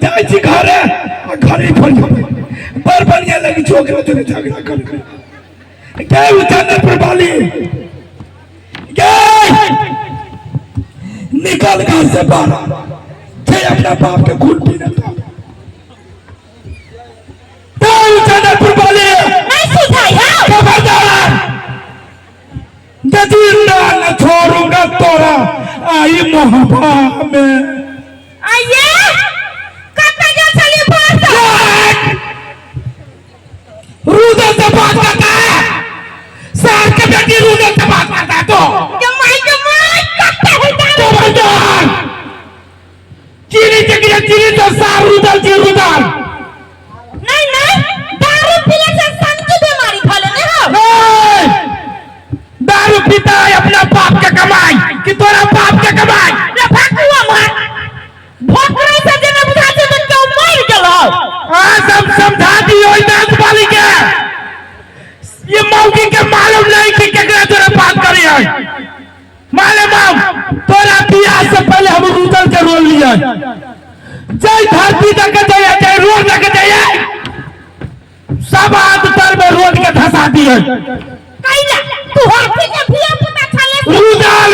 जाय छी घरे घरे पर बढ़िया लगी छोकरा तो झगड़ा कर गए उठाने पर बाली गए निकल घर से बाहर थे अपना बाप के खून पीने उठाने पर बाली नहीं सुधाई है खबरदार ददीना न छोड़ूंगा तोरा आई मोहब्बा में आइए कब तक चली बात रूदल से बात करता है सर के बेटी रूदल से बात करता है तो जमाई करते हैं तो बंदर चीनी तो सार रूदल जी रूदल नहीं दारू पीने से सन की बीमारी फैलने हो नहीं दारू पीता है अपना बाप के कमाई कि तोरा बाप के कमाई रे भागुआ मार भोकरे से जने बुझाते मन के मर गेलो सब समझा दियो इनाज वाली के ये मौकी के मालूम नहीं कि केकरा तोरा बात करी है मालूम तोरा बियाह से पहले हम रूदल के रोल लिया जय धरती तक जाए जय रोड तक जाए सब हाथ पर में रोड के धसा दिए कइला तू हाथी के बिया पुता छले रूदल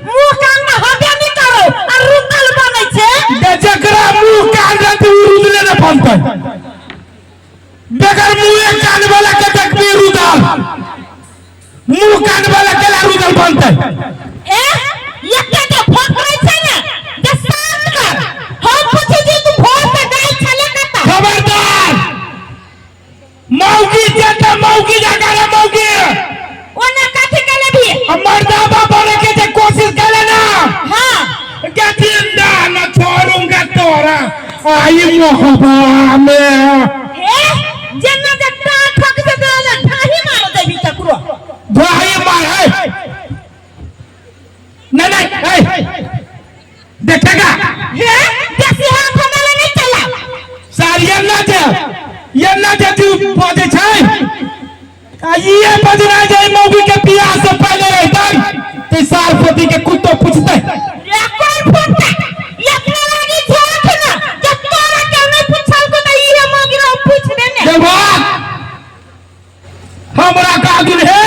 मुंह कान में हबे नहीं करो और रूदल बनै छे जे जकरा मुंह कान रहते रूदले न बनते बगैर मुंह कान वाला के देखबी रूदल मुंह कान वाला केला रूदल बनते ये के भोकरे छे ने जे शांत कर हम पूछे जी तू भोर से गई छले कता खबरदार मौगी जेता मौगी जगह मौगी ओने काठी केले भी मर्दाबा बने के जे कोशिश करे ना हां क्या जिंदा न छोड़ूंगा तोरा आई मोहब्बा में जेना जे ठक से देले ढाही मार देबी तकरो भाई मार है नहीं देखेगा देसी हाथ हमें नहीं चला सार ये ना जे तू बजे छै ये बजना जाए मौगी के बियाह से पहले रहता ते साल पोती के कुत्तो पूछते ये कौन पूछता ये अपने लागी झोट ना जब तोरा के नहीं पूछल को तो ये मौगी रो पूछ देने जवाब हमरा का दिन है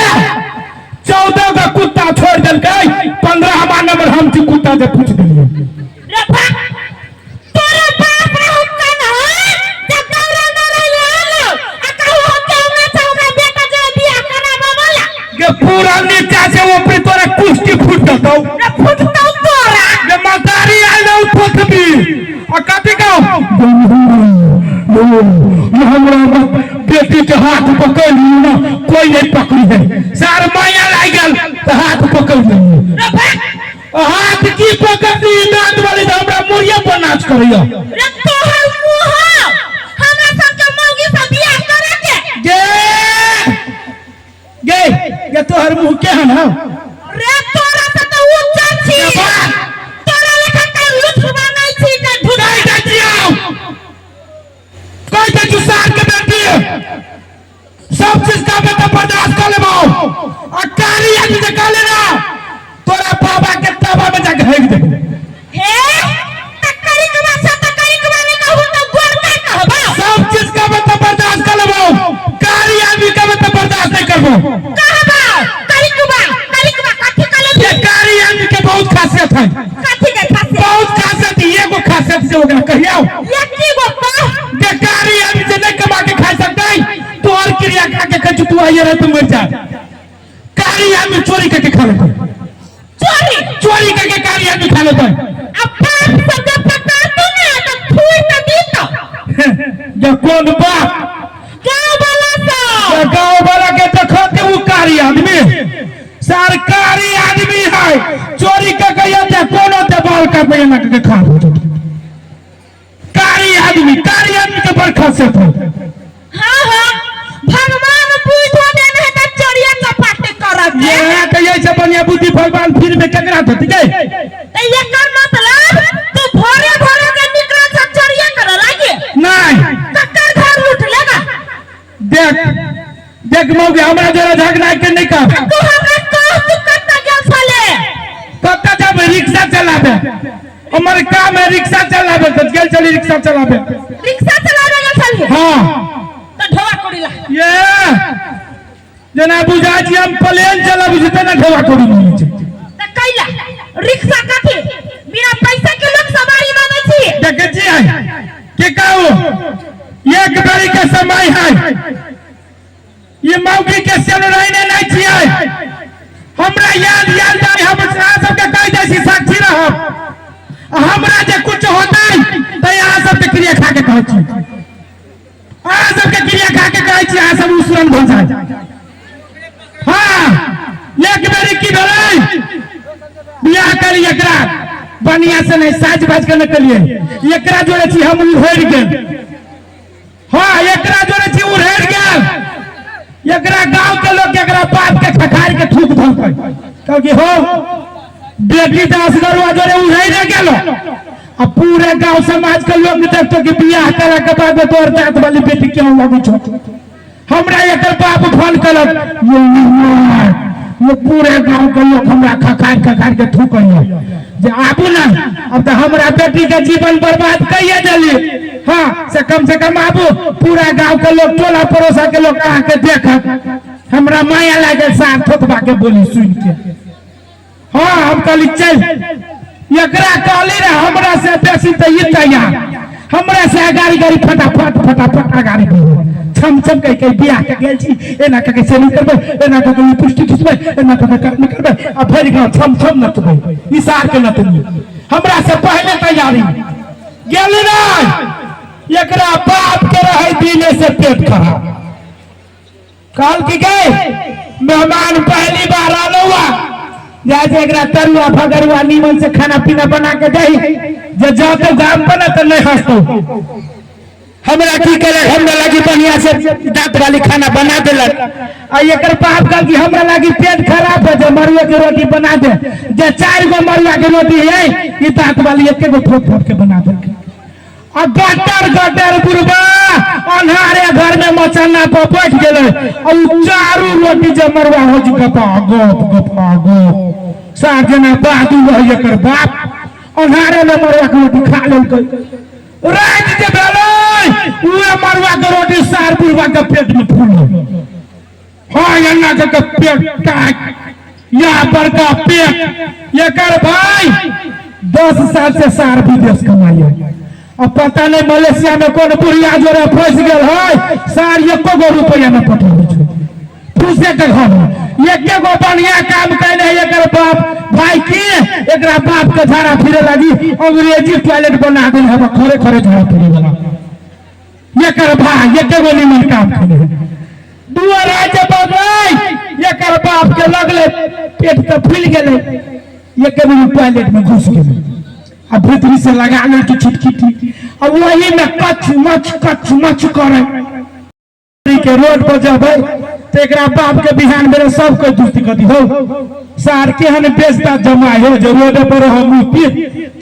14 का कुत्ता छोड़ देलकै 15वां नंबर हम छी कुत्ता से पूछ देलिए रे बाप तोरा बाप रे हुक्का ना जब दौरा दौरा ले लो आ कहू हम के हमरा से हमरा बेटा जे बियाह कराबा वाला ये पूरा नीचा से ऊपर तोरा कुश्ती फूट दो रे फुटतौ तोरा ये मतारी आइलो फुटबी आ कथि कहू हमरा बेटी के हाथ पकड़ लियो ना कोई नहीं पकड़ी है सार माया लाग गेल तो हाथ पकड़ लियो रे बाप हाथ की पकड़ी दांत वाली तो हमरा मुड़िया पर नाच करियो रे तोहर मुंह हमरा सब के मौगी से बियाह करे के ये तोहर मुंह केहन है रे तोरा से तो ऊंचा छी तोरा लेखा का लुचबा नहीं छी का ढुकाई दे दियो कोई तो जुसार के बेटी सब चीज का बेटा बर्दाश्त कर लेबो आ कारी आदमी के कह लेना तोरा बाबा के तवा में जाके हेग दे तकरी के नहीं कहू तो गोर का कहबा सब चीज का बेटा बर्दाश्त कर लेबो कारी आदमी का बेटा बर्दाश्त नहीं करबो कहबा करी के काठी कले ये कारी आदमी के बहुत खासियत है काठी के खासियत बहुत खासियत एगो खासियत से ओकरा कहियो ये की गो ये कारी आदमी से नहीं कमा के खा सकता है तो और क्रिया खा के कछु तू आइए रह तुम मर जा कारी आदमी चोरी करके खा लेता चोरी करके कारी आदमी खा लेता अब बाप से जब पता तू ना तो फूल तो दी तो ये कौन बाप गाँव वाला के देखते वो कारी आदमी सरकारी आदमी है चोरी करके ये कोनो ते बाल का पैना के खा कारी आदमी के बड़ खासियत है हां भगवान पूछो देन है त चोरिया चपाटे करब ये कहिए से बढ़िया बुद्धि भगवान फिर में केकरा देत गए त ये कर मतलब तू भोरे के निकल से चोरिया कर लागे नहीं ककर घर लूट लेगा देख मौगे हमरा जरा झगड़ा के नहीं कर तू हमरा कह तू कत्ता गेल साले कत्ता जब रिक्शा चलाबे हमर काम है रिक्शा चला आवे तो गेल चली रिक्शा चलावे गेल चलिए हां तो ढोवा कोड़ीला ये जना बुझा छी हम प्लेन चलाबी छी तना ढोवा कोड़ी नहीं छै त कैला रिक्शा कथि बिना पैसा के लोग सवारी माने छी देखे छी के कहू एक बारी के समय है ये मौगी के सेलराइने नहीं छियै हमरा याद जाय हम सब के कह दै छी साक्षी रहब हमरा जे कुछ होतै त यहाँ सब के क्रिया खा के कहै छी अहाँ सब के क्रिया खा के कहै छी अहाँ सब उसरन भ जाय हां एक बारी की भेलै बियाह करी एकरा बनिया से नहीं साज बाज के न कलिए एकरा जोड़े छी हम उड़ेर गेल हां एकरा जोड़े छी उड़ेर गेल एकरा गांव के लोग एकरा बाप के खखार के थूक धोकै क्योंकि हो बेटी 10 गरुआ जोड़े उड़ेर गेल अब पूरे गांव समाज के लोग देखतो कि बियाह करे के बाद तोर जात वाली बेटी क्यों लगै छ हमरा एकर बाप फोन करलक ये पूरे गांव के लोग हमरा खखार के थूकै जे आबू ना अब तो हमरा बेटी के जीवन बर्बाद कइए देली हां से कम आबू पूरा गांव के लोग टोला पड़ोसा के लोग आके देखत हमरा माया लागे साथ थोतबा के बोली सुन के हां हम कहली चल एकरा कहली रे हमरा से बेसी त ई तैयार हमरा से गाड़ी फटाफट गाड़ी छम कह बियाह के गेल छी एना कह के सेलिंग करबे एना कह के पुष्टि खिचबे एना कह के करने करबे आ भरि गांव छम नचबे इशार के नचनी हमरा से पहले तैयारी गेली नहीं एकरा बाप के रहे दिने से पेट खराब काल की गए मेहमान पहली बार आलुआ जैसे एकरा तरुआ भगरुआ नीमन से खाना पीना बना के दही जे जातो गाम बना तो नहीं हंसतो हमरा की करे हमरा लगी बढ़िया से दांत वाली खाना बना देलक आ एकर बाप कहल कि हमरा लगी पेट खराब है जे मरुआ के रोटी बना दे जे 4 गो मरुआ के रोटी है ई दांत वाली एके गो फोट के बना दे आ गटर गुरबा अन्हारे घर में मचना पर बैठ गेले आ उ चारू रोटी जे मरुआ हो जी गप सार जना बादू रह एकर बाप अन्हारे में मरुआ के रोटी खा लेलकै रात के बेले उए मरुआ के रोटी सार बुढ़वा के पेट में फूल हां अन्ना के पेट टाक यहाँ पर का पेट एकर भाई 10 साल से सार विदेश कमाइए अब पता नहीं मलेशिया में कौन बुढ़िया जोरे फंस गेल है सार एको गो रुपया न पठावे छै फुसे के घर एके गो बढ़िया काम कैले एकर बाप भाई की एकरा बाप के झाड़ा फिरे लगी अंग्रेजी टॉयलेट बना देल है खरे झाड़ा फिरे वाला एकर भाई एके गो निमन काम करे दुआ राज्य बगै एकर बाप के लगले पेट तो फूल गेले एके गो टॉयलेट में घुस गेले अब भीतरी से लगा ले की छिटकिटी अब वही में कच मच करे के रोड पर जब तो एक बाप के बिहान मेरे सब कोई दुस्ती कर दी हो सार के हन बेचता जमा हो जो रोड पर हम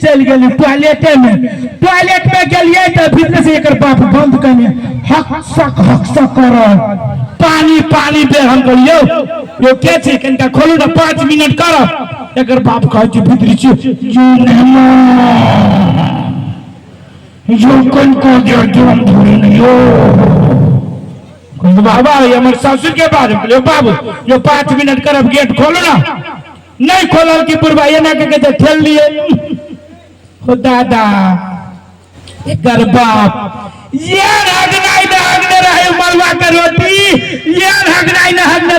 चल गए टॉयलेट में गलिए तो भीतर से एक बाप बंद करने हक सक कर पानी दे हम कहियो यो के छे कनका खोलू ना 5 मिनट कर एकर बाप कहै छै भीतरी छै यो कन को जो हम धोरे न यो बाबा हमर ससुर के बारे में बाबू जो 5 मिनट करब गेट खोलो ना नहीं खोलल की बुढ़वा एना के ठेल लिए हो दादा एकर बाप ये हगनाई रहे मलवा के रोटी ये हगनाई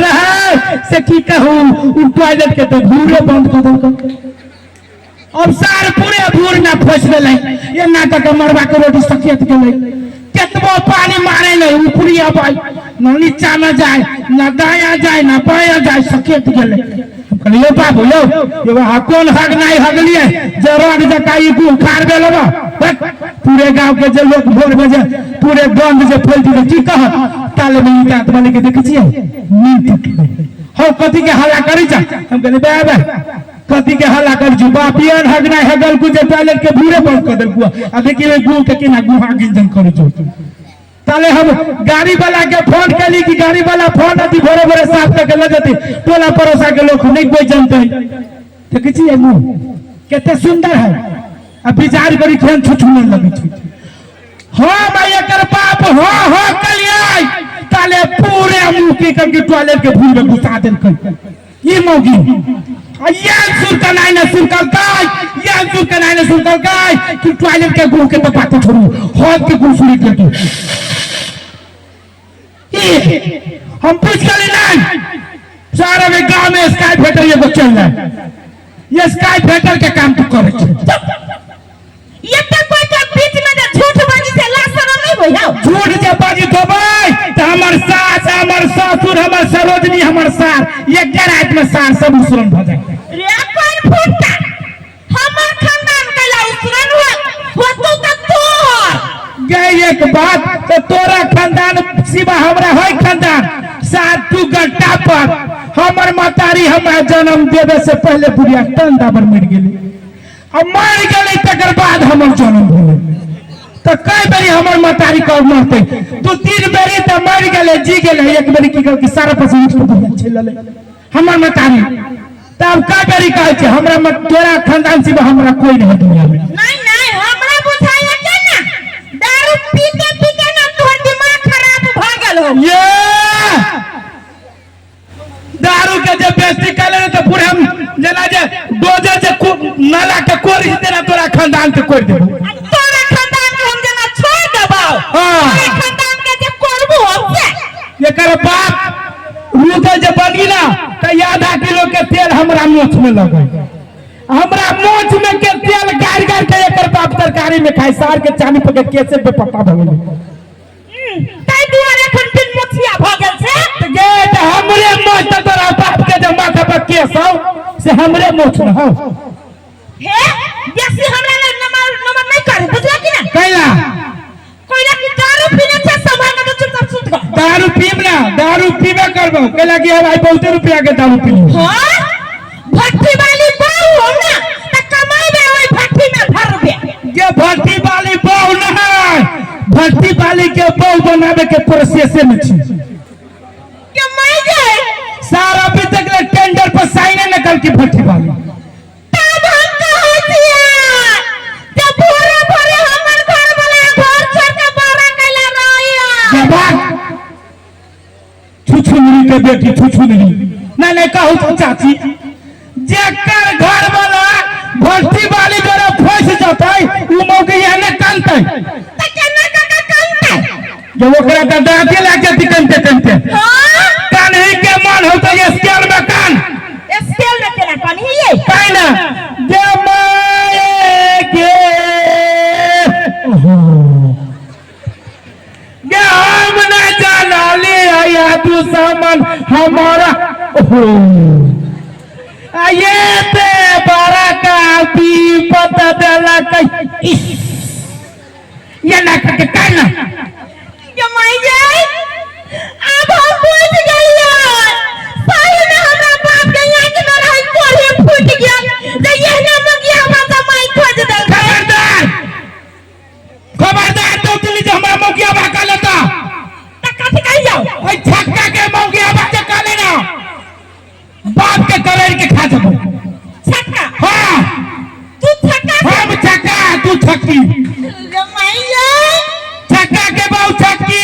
रहे से की कहूं टॉयलेट के तो भूरे बंद कर दो अब सार पूरे भूर ना फंस गेले ये नाटक मरवा के रोटी सकेत गेले केतबो पानी मारे नहीं ऊपरी आबाई न नीचा में जाए न दाया जाए न बाया जाए सकेत गेले कहलिए बाबू यो ये कौन हग नहीं हगलिए जे रोड जकाई गु खार गेलबा पूरे गांव के जे लोग भोर बजे पूरे गंध जे फैल दिले की कह ताले में ईटा वाले के देख छिए नींद हो कथि के हल्ला करी जा हम कहले बाबा कथि के हल्ला कर जु बापियन हग नहीं हगल को जे टॉयलेट के भूरे बंद कर देलकुआ आ देखिए गु के केना गुहा गिंजन करे जो ताले हम गाड़ी वाला के फोन कली कि गाड़ी वाला फोन अति भोरे साफ करके ले जती टोला पड़ोसा के लोग नहीं कोई जानते देख छिए मुंह कितने सुंदर है अब बिचारी बड़ी खेन छुछुने लगी थी। हाँ मैं एकर बाप हाँ कलियाई ताले पूरे मुकी करके टॉयलेट के भूल में घुसा देल कर ये मौगी ये सुर का नाई न सुर का गाय ये सुर का नाई न सुर का गाय कि टॉयलेट के गुड़ के तो बातें छोड़ू हॉल के गुड़ सुनी के ये हम पूछ कर नहीं सारा में गांव में स्काई फेटर ये तो चल रहा है ये स्काई फेटर के काम तो करे ये तो कोई के बीच में जो झूठ बाजी से लाशर नहीं भइया झूठ जे बाजी तो भाई तो हमर सास हमर ससुर हमर सरोजनी हमर सार एक रात में सार सब उसरन भ जाए रे कौन फुटता हमर खानदान कैला उसरन हो तो तोर गए एक बात तो तोरा खानदान सिवा हमरा है खानदान सात तू गट्टा पर हमर मातारी हमरा जन्म देवे से पहले बुढ़िया टंडा पर मर गेली अब मर गेली तकर बाद हमर जन्म भेलै तो कई बेरी हमर मातारी कब मरते दू तीन बेरी तो मर गेले जी गेले एक बेरी की कहल कि सारा पसी उठ के चलले हमर मातारी तब कई बेरी कहै छै हमरा मत तोरा खानदान सिवा हमरा कोई नहीं दुनिया में नहीं हमरा बुझाया के ना दारू पीते ना तोहर दिमाग खराब भ गेल हो ये दारू के जब बेइज्जती करे तो पूरे हम जना जे डोजर जे नाला के कोरी देना तोरा खानदान के कोर देबो तोरा खानदान के हम जना छोड़ देबो तोरा खानदान के जे करबो हमसे एकर बाप रुके जे बनी ना तो आधा किलो के तेल हमरा मोछ में लगे हमरा मोछ में के तेल गाड़ के एकर बाप तरकारी में खाई सार के चानी पके कैसे पे पता भ गेलै ताई दुआरे खन दिन मोछिया भ गेल से गे त हमरे मोछ त तोरा बाप के जे माथा पर केस हो से हमरे मोछ न हो हे बेसी हमरा ले नंबर नहीं कर बुझला कि ना कैला कोइला की दारू पीने से संभाल के चुपचाप सुत गो दारू पीब ना दारू पीबे करबो कैला कि भाई बहुत रुपया के दारू पी हां भट्टी वाली बहू हो ना त कमाइबे ओई भट्टी में भर रुपया ये भट्टी वाली बहू न है भट्टी वाली के बहू बनावे के प्रोसेस में छी के माई जाए सारा अभी तक टेंडर पर साइन न कर की भट्टी वाली तब हम कहो छिया जब भोरे भोरे हमर घर वाला घर छोड़ के बाहर कैला रहिया जवाब छुछुनरी के बेटी छुछुनरी नहीं कहू चाची जेकर घर वाला भट्टी वाली जरा फंस जाते उ मौके याने कानते त केना का कानते जब ओकरा त दांते लाग जाती कानते हां कान्ही के मन हो तो ये स्केल में कान स्केल में केना कानी ये काई ना जे माए के गे हम ना जाना ले आया तू सामान हमारा ये ते बड़ा का भी पता दला कई ये ना के काना ये माई जाए अब हम बुझ गइया सही में हमरा बाप के यहाँ के मेरा ही कोढ़ी फूट गया जे ये ना मगिया बात माई खोज दे खबरदार तो तुली जे हमरा मौगिया बा का लेता त कथि कहि जाओ ओई छक्का के मौगिया बा के का लेना बाप के करेर के खा जबो छक्का हां तू छक्का हम छक्का तू छक्की ये माई जाए छक्का के बहु छक्की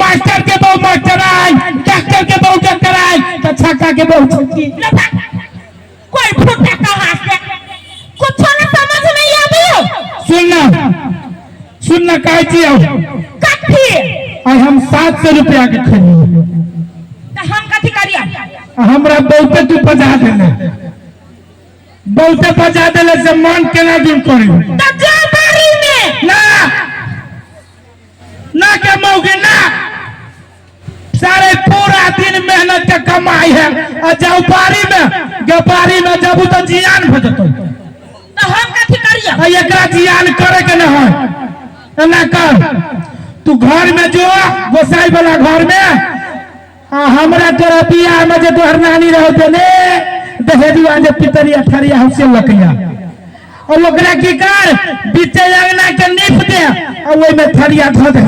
मास्टर के बहु मास्टराई डॉक्टर के बहु डॉक्टराई तो छक्का के बहु छक्की कोई फूटा कहां से कुछ न समझ नहीं आवे सुनना कहे छियो कथि और हम 700 रुपया के खरीद त हम कथि करिया हमरा बहुते तू बजा देले बहुते बजा देले से मन केना दिन करी त जा बारी में ना के मौगी ना सारे पूरा दिन मेहनत के कमाई है और जाओ बारी में जब तो जियान हो जतो त हम कथि करिया एकरा जियान करे के न हो ना कर तू घर में जो गोसाई वाला घर में हमरा तोरा बियाह में जे तोहर नानी रहो देले दहेजुआ जे पितरी अठरिया हमसे लकैया और ओकरा की कर बीते अंगना के नीप दे और ओइ में थरिया धो दे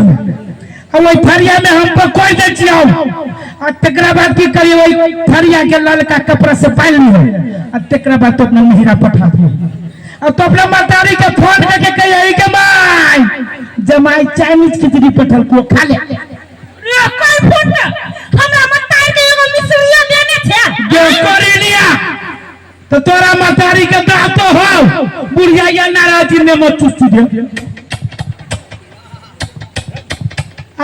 और ओइ थरिया में हम पर कोई दे छियो और तकरा बाद की करिए ओइ थरिया के ललका कपड़ा से पाल लियो और तकरा बाद तो अपना महिरा पठा दियो अब तो अपना मातारी के फोन माई चाइनीज खिचड़ी पठल को खा ले रे कोई फुट हमरा मतारी के एगो मिसरिया देने छे जो करे लिया तो तोरा मतारी के दांत तो हो बुढ़िया या नाराजी ने मत चुस्ती दे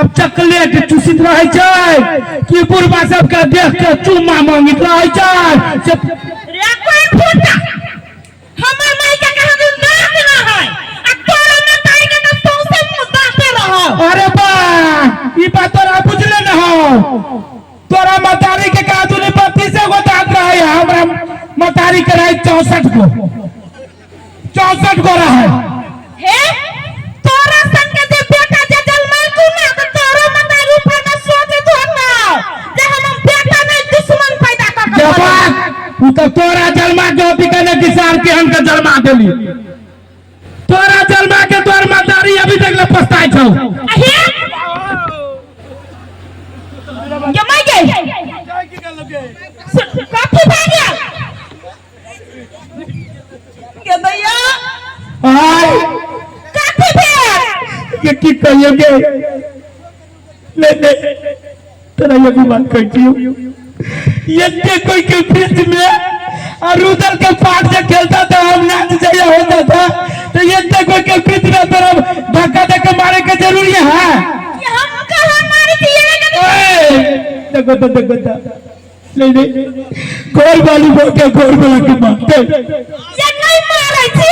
अब चॉकलेट चुसित रहे छै कि बुढ़बा सब के देख के चुम्मा मांगित रहे छै रे कोई फुट हमर माई के कहा तू दांत ना है आ तोरा मतारी के तो सौसे दांते रहो अरे बा ई बात तोरा बुझले न हो तोरा मतारी के कहा तू 32 गो दांत रहे हमरा मतारी के रहे 64 गो रहे हे तोरा संग के बेटा जे जन्माल तू ना तो तोरा मतारी पर न सोचे तो ना जे हम बेटा नहीं दुश्मन पैदा कर जवाब उ तो तोरा जन्मा के अभी कने किसान के हम के जन्मा देली तोरा जन्मा के तोर मतारी अभी तक ले पछताई छौ हे जमाई गई काफी भाग गया के भैया आय काफी भाग ये की कहियोगे ले तेरा ये भी बात कहती हूँ ये कोई के बीच में और उधर के पार्ट से खेलता था हम नाच जैसा होता था तो ये कोई के बीच में तरफ धक्का धक्का मारे के जरूरी है ये हम कहां मारे थी देखो नहीं गोल वाली बोके गोल वाला के मारते ये नहीं मारे थी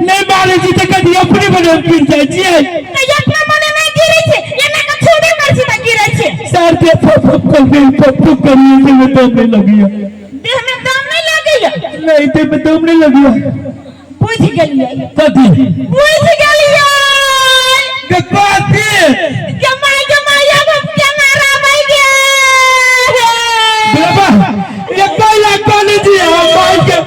नहीं मारे थी तो कभी अपनी बने गिर जाए छी तो ये अपना मने नहीं गिरे छे ये ना का छोड़े कर छी त गिरे छे सर पे फप करिए से में दम नहीं लगी है देह में दम नहीं लगी नहीं देह में दम नहीं लगी है बुझ गेलिए कथी बुझ गेलिए के कथी जमाई अब हम कैमरा भाई गे बाबा ये कोई कॉलेज है माई के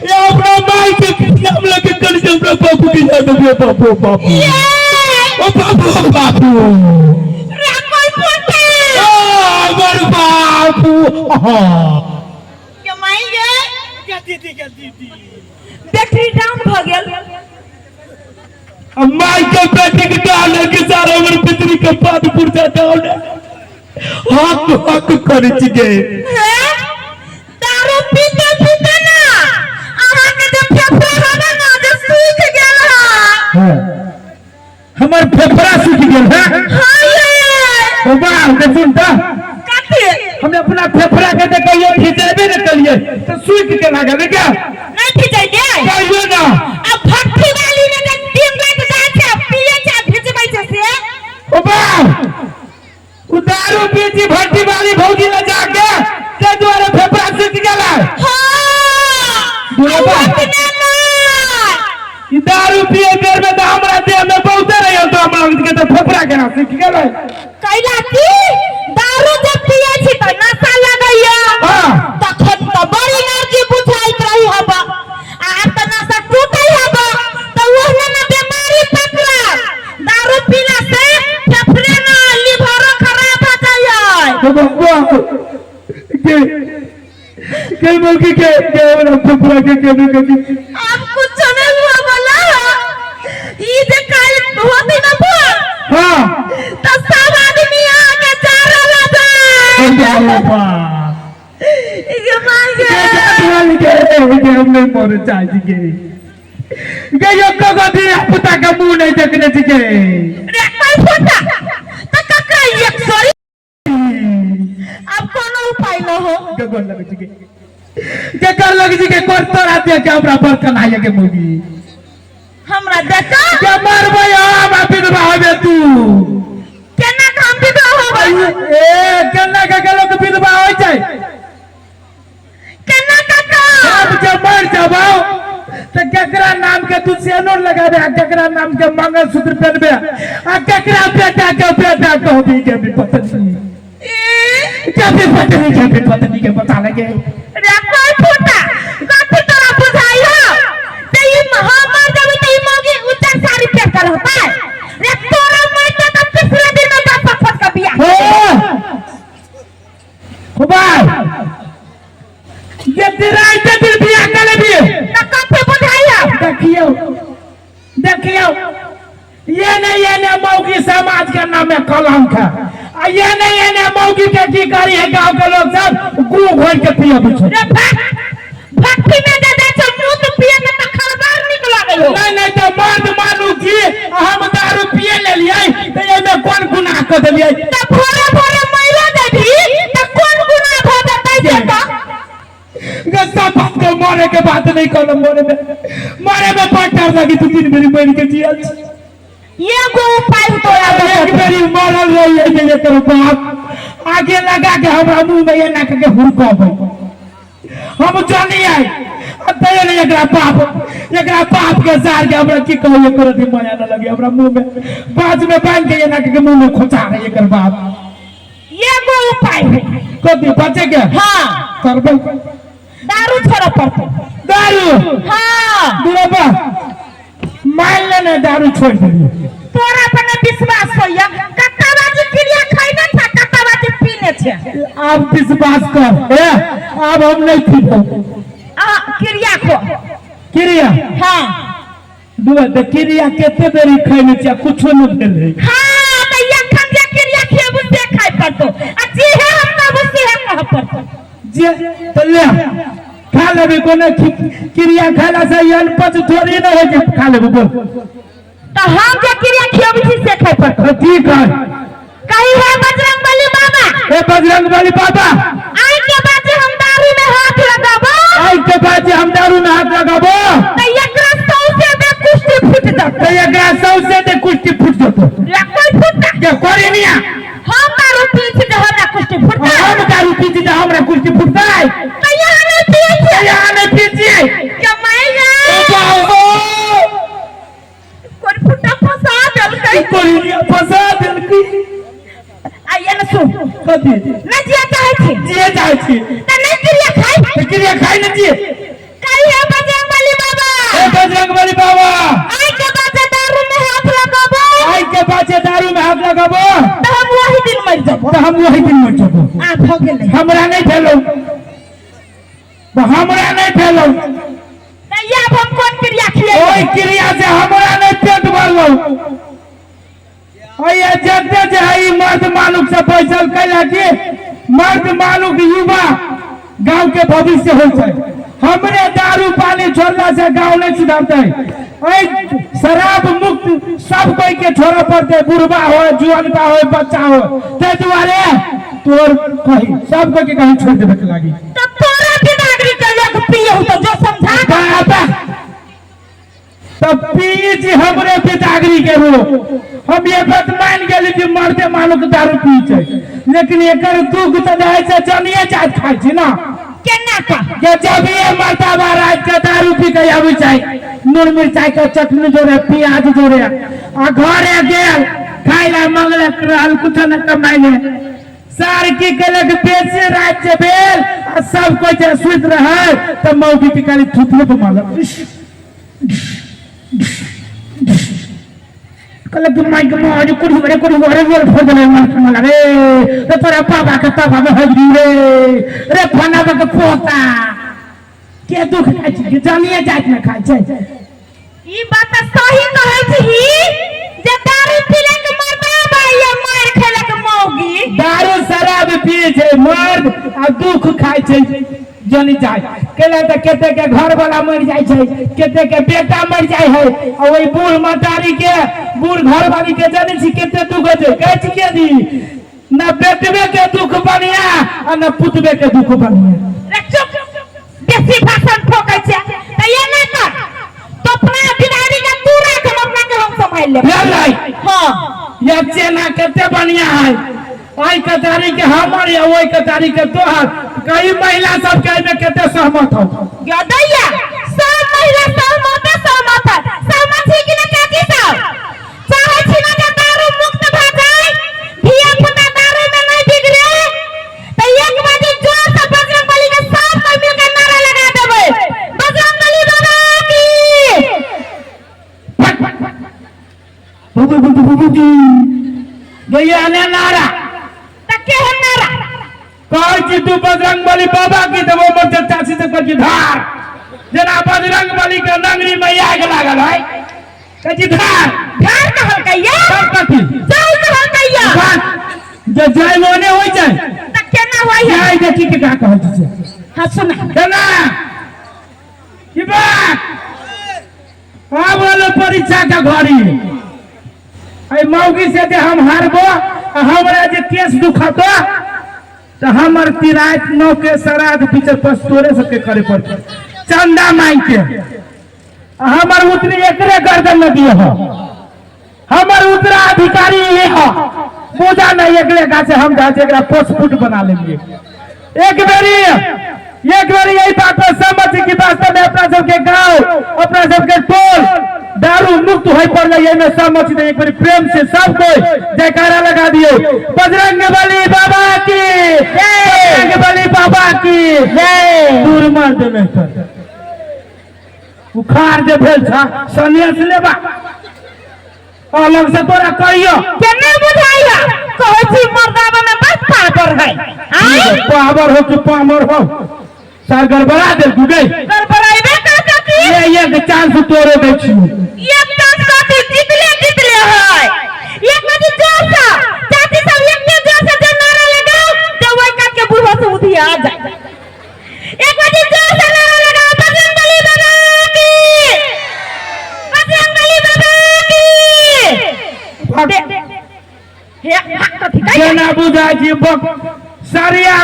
ये अपना माई के नाम लगे कर से अपना बापू की याद है बापू ओ बापू रे कोई पोते अमर बापू जमाई गे क्या दीदी बैटरी डाउन भ गेल माई के बेटी के डाले के सारा हमर पितरी के पाद पुरजा डाल हक करे छिगे दारू पीते पीते ना आहा के जे फेफड़ा होना ना जे सूख गेल है हमर फेफड़ा सूख गेल है हां ये ओ बा के सुनता काटे हम अपना फेफड़ा के देखिए खिचेबे न करिए तो सूख के लागे क्या नहीं खिचै दे कहियो ना अब फटकी वाली ने जे दिन रात जाय छै पिए छै खिचबै छै से ओ बा दारू पीची भट्टी वाली भौजी ले जाके के द्वारा फेफड़ा सूख गेला हां बुढ़वा नहीं ई दारू पिए बेर में तो हमरा देह में बहुते रहे तो हमरा के तो फेफड़ा केना सूख गेला कैला की दारू जब पिए छी त नशा लगैया हां तखन त बड़ी एनर्जी बुझाइत रही हबा आ त नशा टूटै हबा त ओहने न बीमारी पकड़ा दारू पीला से फेफड़े न लिवर खराब हो जाय तो बब्बा के मौकी के हमरा फेफड़ा के अब कुछ नहीं हुआ बोला ई जे काल होती न बो हां त सब आदमी आके चारा लगा ये मांगे हम नहीं मोर चाहिए गयो कगदी पुता का मुंह नहीं देखने चाहिए रे कोई फटा त ककरा एक सॉरी अब कोनो उपाय न हो गगन लगे चाहिए के कर लगे जी के कोर तोरा दे के हमरा बर्तन आए के मुगी हमरा देखा के मरबे हम विधवा होबे तू केना काम विधवा होबे ए केना के लोग विधवा होय छै केना काका अब जब मर जाबो तो केकरा नाम के तू सेनूर लगाबे आ केकरा नाम के मंगलसूत्र पहनबे आ केकरा बेटा कहबी के भी पत्नी के भी पत्नी के पता लगे रे कोई फटा कथि तोरा बुझाई हो ते ई हमर जब ते मौगी उच्चर साड़ी पहन कर होता है रे तोरा मर तो पिछले दिन में 10 फट का बियाह हो भाई ये दिराई ते दिल बियाह कर भी त कथि बुझाई हो देखियो ये नहीं मौगी समाज के नाम में कलंक है। ये नहीं मौगी के की करी है गांव के लोग सब गू घोर के पिए बिछो। रे भक्ति में दे दे तो मुंह तो पिए में तो खरबार निकल गई हो। नहीं तो मर्द मानू की हम दारू पिए ले लिए तो ये में कौन गुनाह कर देलिए? तो भोरे भोरे महिला देवी तो कौन गुनाह हो जाता है का? गस्सा बात को मरे के बात नहीं करो। मरे में पट्टर लगी तू 3 मेरी मर के जिया। ये को उपाय तोरा एक मेरी मरल रही है ये तेरे बाप आगे लगा के हमरा मुंह में ये ना के हुरकब हम जानी आई अतय ने एकरा पाप के जार के हमरा की कहू कर दी माया न लगे हमरा मुंह में बाज में बांध के ये ना के मुंह में खोचा है एकर बाप। ये को उपाय है कभी बचे के हां करबे दारू छोड़ पड़ते। दारू हां दुरबा मान लेना दारू छोड़ दे। तोरा पर विश्वास होया कत्ताबाजी क्रिया खाइने था कत्ताबाजी पीने छे। आप विश्वास कर ए अब हम नहीं पीबो क्रिया को क्रिया। हां दुआ de क्रिया केते बेरी खाइने छ कुछो न भेले। हां मैं यखन जे क्रिया खेबु से खाइ पड़तो आ जे है हम तब से है कह पड़तो जे तो ले खा लेबे कोने क्रिया खाला से अनपच थोड़ी न है कि खा लेबे बोल। तो हम जे क्रिया खेबु से खाइ पड़तो ठीक है कहीं है बजरंगबली बाबा। ए बजरंगबली बाबा आई के बाद हम दारू में हाथ लगाबो। आई के बाद हम दारू में हाथ लगाबो तो एकरा सौसे दे कुश्ती फूट जात। तो एकरा सौसे दे कुश्ती फूट जातो। या कोई फूट के करे निया हम दारू पीछे जे हमरा कुश्ती फूट हम दारू पीछे जे हमरा कुश्ती फूटता है तो यहाँ नहीं पीछे यहाँ नहीं पीछे कमाएगा कोई फूटा फंसा दल कहीं कोई फंसा दल की आइए न सुन कभी न जिया चाहे छी तो नहीं क्रिया खाई न जिए कहीं है बजरंगबली बाबा। ए बजरंगबली बाबा आई के बाद दारू में हाथ लगाबो तो हम वही दिन मर जाबो। आ भ गेलै हमरा नहीं भेलो तो ये हम कौन क्रिया खिए ओई क्रिया से हमरा नहीं पेट भरलो। ओए जगते जे हई मर्द मानुक से बैसल कैला के मर्द मानुक युवा गांव के भविष्य होय छै। हमरे दारू पानी छोड़ला से गांव नहीं सुधरते। ओए शराब मुक्त सब कोई के छोड़ा पड़ते बुढ़वा हो जुआनका हो बच्चा हो ते दुआरे तोर कही सब कोई के कहीं छोड़ देबे के लागी। तो तोरा बिदागरी के लोग पिए हो तो जो समझा तब पीज हमरे बिदागरी के रो हम ये बात मान गेली कि मर्दे मानो के दारू पी छै लेकिन एकर दुख त जाय छै जनिए जात खाइ छी ना केना का के जब ये मर्दावा रात के दारू पी के आबै छै नून मिर्चाई के चटनी जोरे प्याज जोरे आ घरे गेल खाइला मंगले रहल कुछ न कमाइले सार की कलक बेचे रात के बेल आ सब कोई जे सुत रहे त मौगी पिकाली थुथले पे मारल कलक माइक में आज कुड़ी बड़े बोल फजले मार रे तो तोरा पापा के पापा में हजरी रे फना के पोता के दुख खाइ छी जानिए जात में खाइ छै। ई बात सही कहै छी जे दारू पीले के मरबा या मार खेले के मौगी दारू शराब पिए छै मर्द आ दुख खाइ छै जनी जाय केले त केते के घर वाला मर जाय छै केते के बेटा मर जाय है आ ओई बूढ़ मतारी के बूढ़ घर वाली के जाने छी केते दुख छै कहै छी के दी ना बेटवे के दुख बढ़िया आ ना पुतवे के दुख बढ़िया। रे चुप बेसी भाषण ठोकै छै त ये नै कर तो अपना बिदारी के तू राख हम अपना के हम संभाल ले भेलै हां ये चेना केते बढ़िया है आई कतारी के हमर या ओई कतारी के तोहर कई महिला सब के में केते सहमत हो गदैया सब महिला सहमत छी कि न काकी साहब चाहे छी ना के दारू मुक्त भ जाए धिया पुता दारू में नहीं बिगड़े त एक बजे जोर से बजरंगबली के साथ कोई मिलकर नारा लगा देबे बजरंगबली बाबा की भैया ने नारा तके है नारा कह कि तू बजरंगबली बाबा की देबो मत चाची से की धार जना बजरंगबली के नंगरी में आग लागल है कजी धार घर कहल कहिया सब कथी जाय कहल कहिया जे जाय मोने होई जाय त केना होई है जाय देखी के का कहै छै हां सुन केना की बात आबल परीक्षा का घड़ी आई मौगी से जे हम हारबो हमरा जे केस दुखतो तो हमर तिराइत 9 के श्राद्ध पीछे पस्तोरे सबके करे पड़ते चंदा मांग के हमर उतरी एकरे गर्दन में दिए हो हमर उत्तराधिकारी ये हो पूजा नहीं एकले का से हम जाके एकरा पोस्टपुट बना लेंगे एक बेरी यही बात पर सहमत कि वास्तव में अपना सबके गांव अपना सबके टोल दारू मुक्त हो पड़ ये में सहमत नहीं एक बार प्रेम से सब कोई जयकारा लगा दियो बजरंगबली बाबा की जय बजरंगबली बाबा की जय दूर मार दे में उखाड़ जे भेल था सन्यास लेबा अलग से तोरा कहियो केना बुझाइया कहै छी मर्दावा में बस पावर है आई पावर हो कि पामर हो सर गड़बड़ा दे तू गई गड़बड़ाइबे करता की ये चांस तोरे दै छी एक चांस काटी जितले है एक बजे जोसा चाची सब एक के जोसा जे नारा लगाओ तो वही काट के बुढ़वा से उठी आ जाए एक बजे जोसा नारा लगाओ बजरंगबली बाबा की बजरंगबली बाबा की हे हक तो ठीक है जेना बुझा जी सरिया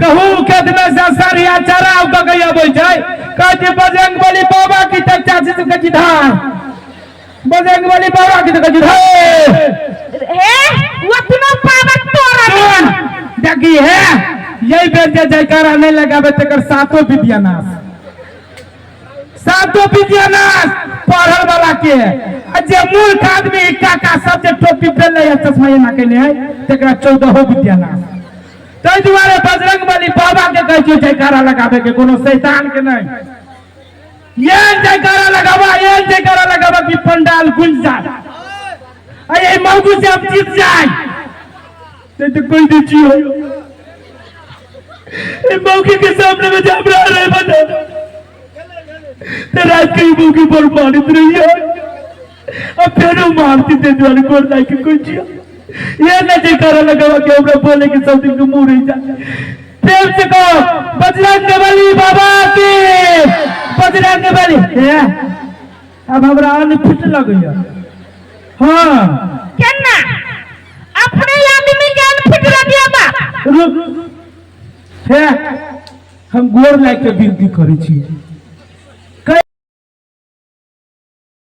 गहूं खेत में से सरिया चराव क गया बोल जाय कहते बजरंगबली बाबा की तक चाची से कजी धार बजरंगबली बाबा की तक कजी धार हे वो तीनों पावर तोरा देखी है यही बेर जे जयकारा नहीं लगावे तकर सातों विद्यानाश पढ़ल वाला के जे मूर्ख आदमी काका सब जे टोपी पहनले है चश्मा एना केने है तकरा 14 विद्यानाश तै दुआरे बजरंगबली बाबा के कहै छै जयकारा लगावे के कोनो शैतान के नहीं ये जयकारा लगावा कि पंडाल गुंज जाए अरे मौगू से अब जीत जाए तो कोई दे छियो ए मौगी के सामने में जाबरा रहे बता ते रात के मौगी पर मारित रही है अब फिर मारती ते द्वार को लाके कोई छियो ये न जयकारा लगावा के हमरा बोले के सब दिन को मुंह रही जा प्रेम से कहो बजरंगबली बाबा की बजरंगबली अब हमरा आने फिट लगैया हां केना अपने आदमी के आने फिट लगिया बा रुक हम गोर लायक के विनती करै छी